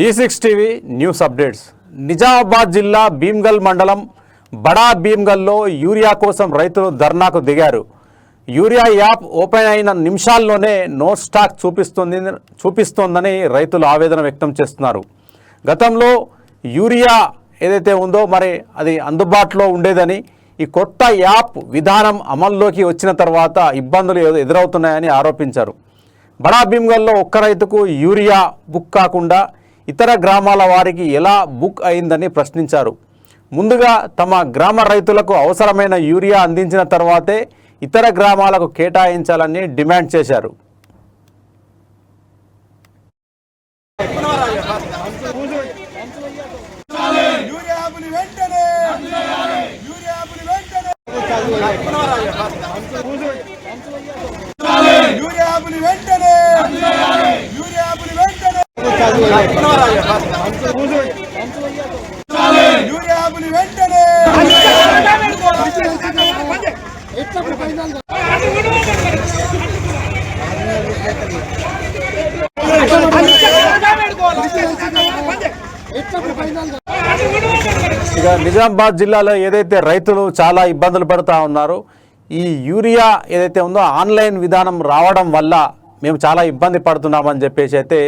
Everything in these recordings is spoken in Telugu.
E6 TV news updates. Nizamabad జిల్లా భీమ్గల్ మండలం బడా భీమ్గల్లో యూరియా కోసం రైతులు ధర్నాకు దిగారు. యూరియా యాప్ ఓపెన్ అయిన నిమిషాల్లోనే నో స్టాక్ చూపిస్తోందని రైతులు ఆవేదన వ్యక్తం చేస్తున్నారు. గతంలో యూరియా ఏదైతే ఉందో మరి అది అందుబాటులో ఉండేదని, ఈ కొత్త యాప్ విధానం అమల్లోకి వచ్చిన తర్వాత ఇబ్బందులు ఎదురవుతున్నాయని ఆరోపించారు. బడా భీమ్గల్లో ఒక్క రైతుకు యూరియా బుక్ కాకుండా ఇతర గ్రామాల వారికి ఎలా బుక్ అయిందని ప్రశ్నించారు. ముందుగా తమ గ్రామ రైతులకు అవసరమైన యూరియా అందించిన తర్వాతే ఇతర గ్రామాలకు కేటాయించాలని డిమాండ్ చేశారు. ఇక నిజామాబాద్ జిల్లాలో ఏదైతే రైతులు చాలా ఇబ్బందులు పడుతూ ఉన్నారో, ఈ యూరియా ఏదైతే ఉందో ఆన్లైన్ విధానం రావడం వల్ల మేము చాలా ఇబ్బంది పడుతున్నామని చెప్పేసి అయితే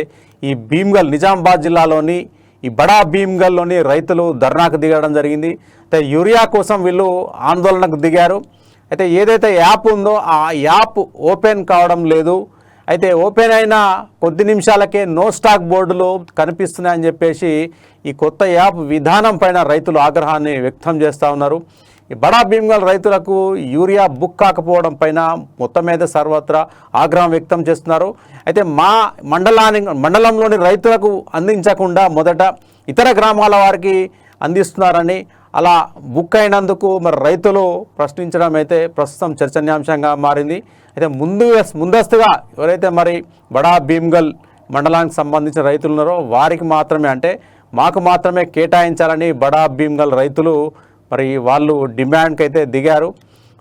ఈ భీమ్గల్ నిజామాబాద్ జిల్లాలోని ఈ బడా భీమ్గల్లోని రైతులు ధర్నాకు దిగడం జరిగింది. అయితే యూరియా కోసం వీళ్ళు ఆందోళనకు దిగారు. అయితే ఏదైతే యాప్ ఉందో ఆ యాప్ ఓపెన్ కావడం లేదు. అయితే ఓపెన్ అయిన కొద్ది నిమిషాలకే నో స్టాక్ బోర్డులు కనిపిస్తున్నాయని చెప్పేసి ఈ కొత్త యాప్ విధానం పైన రైతులు ఆగ్రహాన్ని వ్యక్తం చేస్తూ ఉన్నారు. ఈ బడా భీమ్గల్ రైతులకు యూరియా బుక్ కాకపోవడం పైన మొత్తం మీద సర్వత్రా ఆగ్రహం వ్యక్తం చేస్తున్నారు. అయితే మా మండలంలోని రైతులకు అందించకుండా మొదట ఇతర గ్రామాల వారికి అందిస్తున్నారని, అలా బుక్ అయినందుకు మరి రైతులు ప్రశ్నించడం అయితే ప్రస్తుతం చర్చనీయాంశంగా మారింది. అయితే ముందస్తుగా ఎవరైతే మరి బడా భీమ్గల్ మండలానికి సంబంధించిన రైతులు ఉన్నారో వారికి మాత్రమే, అంటే మాకు మాత్రమే కేటాయించాలని బడా భీమ్గల్ రైతులు మరి వాళ్ళు డిమాండ్కి అయితే దిగారు.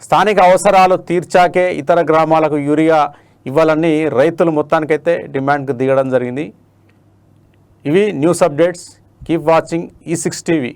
స్థానిక అవసరాలు తీర్చాకే ఇతర గ్రామాలకు యూరియా ఇవ్వాలని రైతులు మొత్తానికైతే డిమాండ్కి దిగడం జరిగింది. ఇవి news updates. Keep watching E6 TV.